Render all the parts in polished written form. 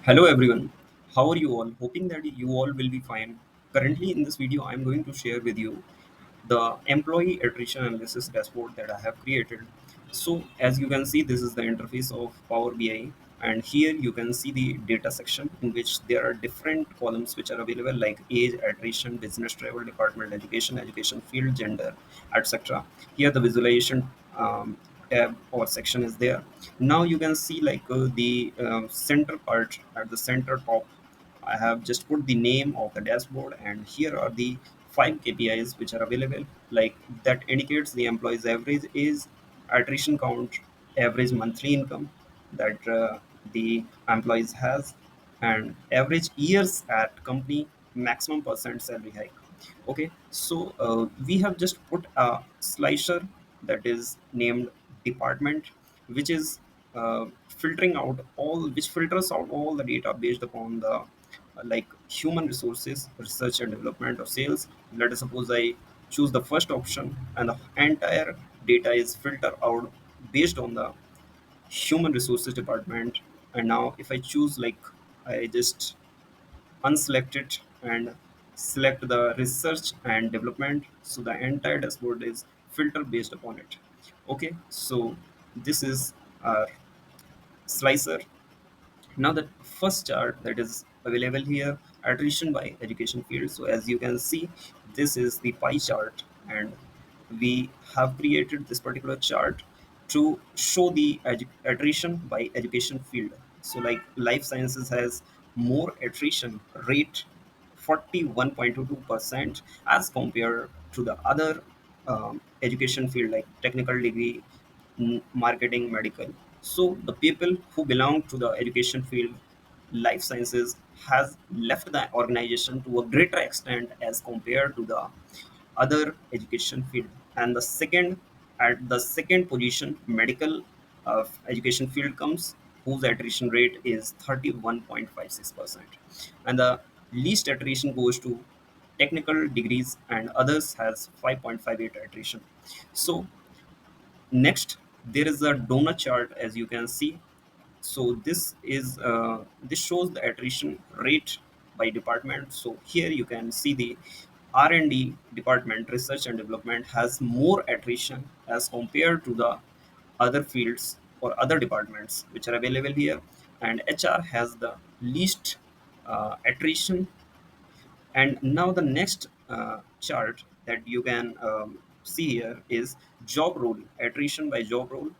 Hello everyone, how are you all? Hoping that you all will be fine. Currently, in this video, I'm going to share with you the employee attrition analysis dashboard that I have created. So, as you can see, this is the interface of Power BI, and here you can see the data section in which there are different columns which are available like age, attrition, business travel, department, education field, gender, etc. Here, the visualization tab or section is there. Now you can see like the center part at the center top. I have just put the name of the dashboard, and here are the five KPIs which are available. Like that indicates the employee's average is attrition count, average monthly income that the employees has, and average years at company, maximum percent salary hike. Okay, so we have just put a slicer that is named department, which is filtering out all which filters out all the data based upon the like human resources, research and development, or sales. Let us suppose I choose the first option, and the entire data is filtered out based on the human resources department. And now if I choose like I just unselect it and select the research and development, so the entire dashboard is filtered based upon it. Okay, so this is our slicer. Now the first chart that is available here, attrition by education field. So as you can see, this is the pie chart, and we have created this particular chart to show the attrition by education field. So like life sciences has more attrition rate, 41.22% as compared to the other education field like technical degree, marketing, medical. So the people who belong to the education field, life sciences, has left the organization to a greater extent as compared to the other education field. And the second, at the second position, medical education field comes, whose attrition rate is 31.56%. And the least attrition goes to technical degrees, and others has 5.58 attrition. So next, there is a donut chart, as you can see. So this shows the attrition rate by department. So here you can see the R&D department, research and development, has more attrition as compared to the other fields or other departments which are available here, and HR has the least attrition. And now the next chart that you can see here is job role, attrition by job role.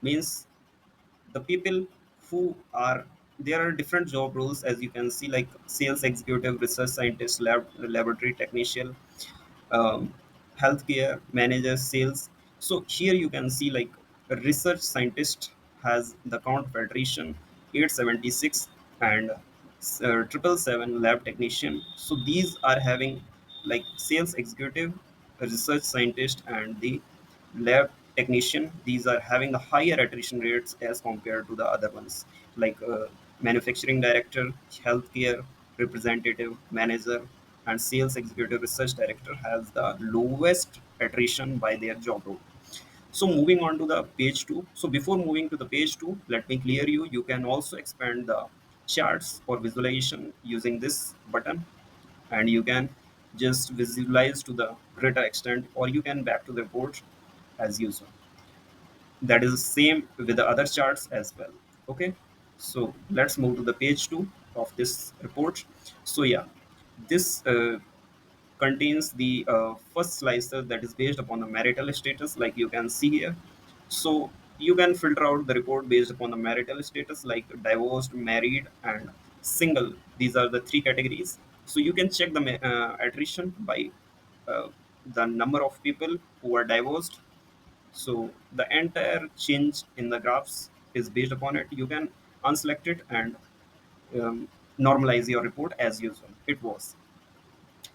Means the people who are, there are different job roles, as you can see, like sales executive, research scientist, laboratory technician, um, healthcare manager, sales. So here you can see like a research scientist has the count of attrition 876, and 777 lab technician. So these are having like sales executive, a research scientist, and the lab technician. These are having the higher attrition rates as compared to the other ones, like manufacturing director, healthcare representative, manager, and sales executive, research director has the lowest attrition by their job role. So moving on to the page 2. So before moving to the page 2, let me clear you, you can also expand the charts or visualization using this button, and you can just visualize to the greater extent, or you can back to the report as usual. That is the same with the other charts as well. Okay, so let's move to the page 2 of this report. So yeah, this contains the first slicer that is based upon the marital status, like you can see here. So you can filter out the report based upon the marital status, like divorced, married, and single. These are the three categories. So you can check the attrition by uh, the number of people who are divorced. So the entire change in the graphs is based upon it. You can unselect it and um, normalize your report as usual. It was.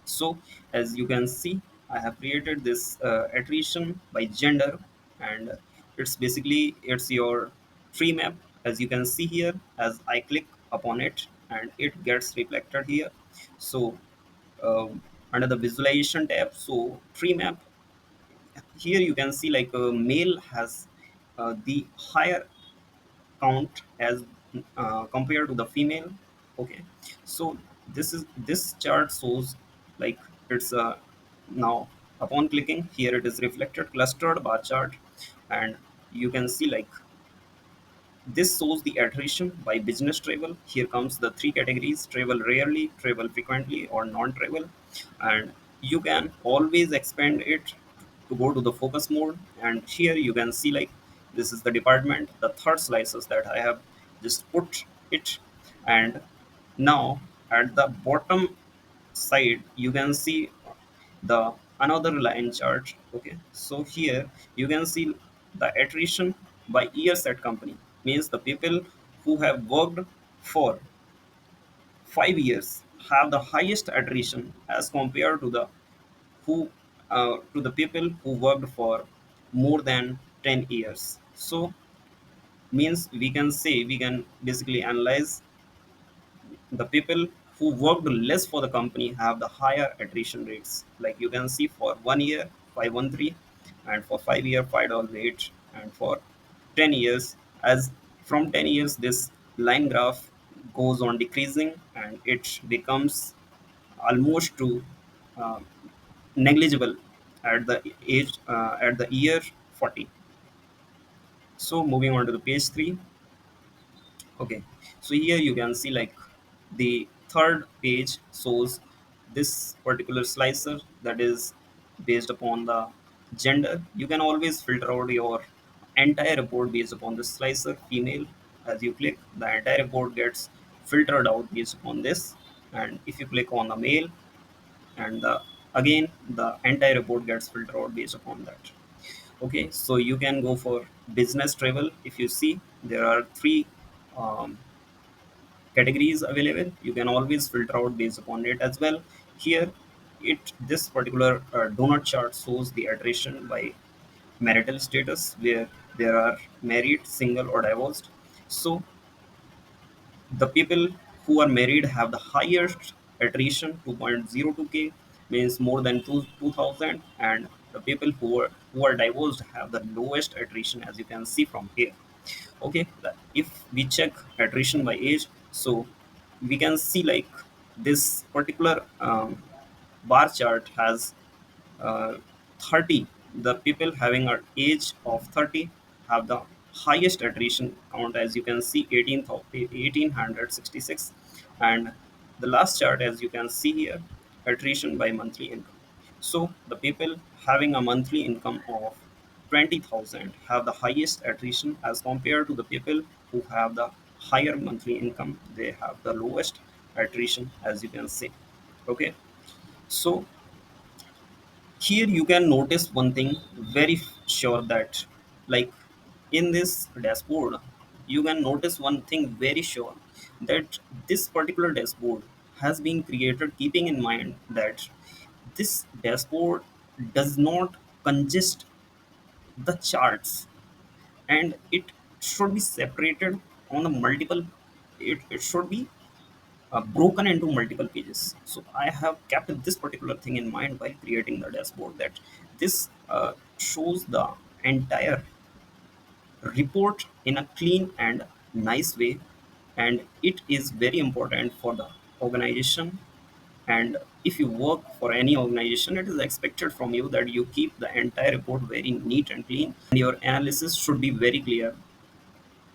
So as you can see, I have created this attrition by gender, and it's basically it's your tree map, as you can see here. As I click upon it, and it gets reflected here. So under the visualization tab, so tree map, here you can see like a male has the higher count as compared to the female. Okay, so this chart shows like it's now upon clicking here it is reflected clustered bar chart, and you can see like this shows the attrition by business travel. Here comes the three categories: travel rarely, travel frequently, or non-travel. And you can always expand it to go to the focus mode. And here you can see like this is the department, the third slices that I have just put it. And now at the bottom side you can see the another line chart. Okay, so here you can see the attrition by years at company, means the people who have worked for 5 years have the highest attrition as compared to the who to the people who worked for more than 10 years. So means we can say we can basically analyze the people who worked less for the company have the higher attrition rates. Like you can see for 1 year 513, and for 5 year 508, and for 10 years, as from 10 years this line graph goes on decreasing and it becomes almost to uh, negligible at the age at the year 40. So moving on to the page 3. Okay, so here you can see like the third page shows this particular slicer that is based upon the gender. You can always filter out your entire report based upon this slicer female. As you click, the entire report gets filtered out based upon this, and if you click on the male, and again the entire report gets filtered out based upon that. Okay, so you can go for business travel. If you see, there are three um, categories available. You can always filter out based upon it as well. Here it this particular donut chart shows the attrition by marital status, where there are married, single, or divorced. So the people who are married have the highest attrition, 2.02k, means more than 2000, and the people who are divorced have the lowest attrition, as you can see from here. Okay, if we check attrition by age, so we can see like this particular bar chart has 30. The people having an age of 30 have the highest attrition count, as you can see 1866. And the last chart, as you can see here, attrition by monthly income. So the people having a monthly income of 20,000 have the highest attrition, as compared to the people who have the higher monthly income, they have the lowest attrition, as you can see. Okay, so here you can notice one thing very sure, that like in this dashboard you can notice one thing very sure, that this particular dashboard has been created keeping in mind that this dashboard does not congest the charts, and it should be separated on the multiple, it should be broken into multiple pages. So I have kept this particular thing in mind while creating the dashboard, that this shows the entire report in a clean and nice way, and it is very important for the organization. And if you work for any organization, it is expected from you that you keep the entire report very neat and clean, and your analysis should be very clear,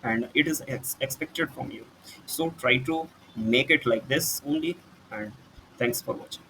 and it is expected from you. So try to make it like this only, and thanks for watching.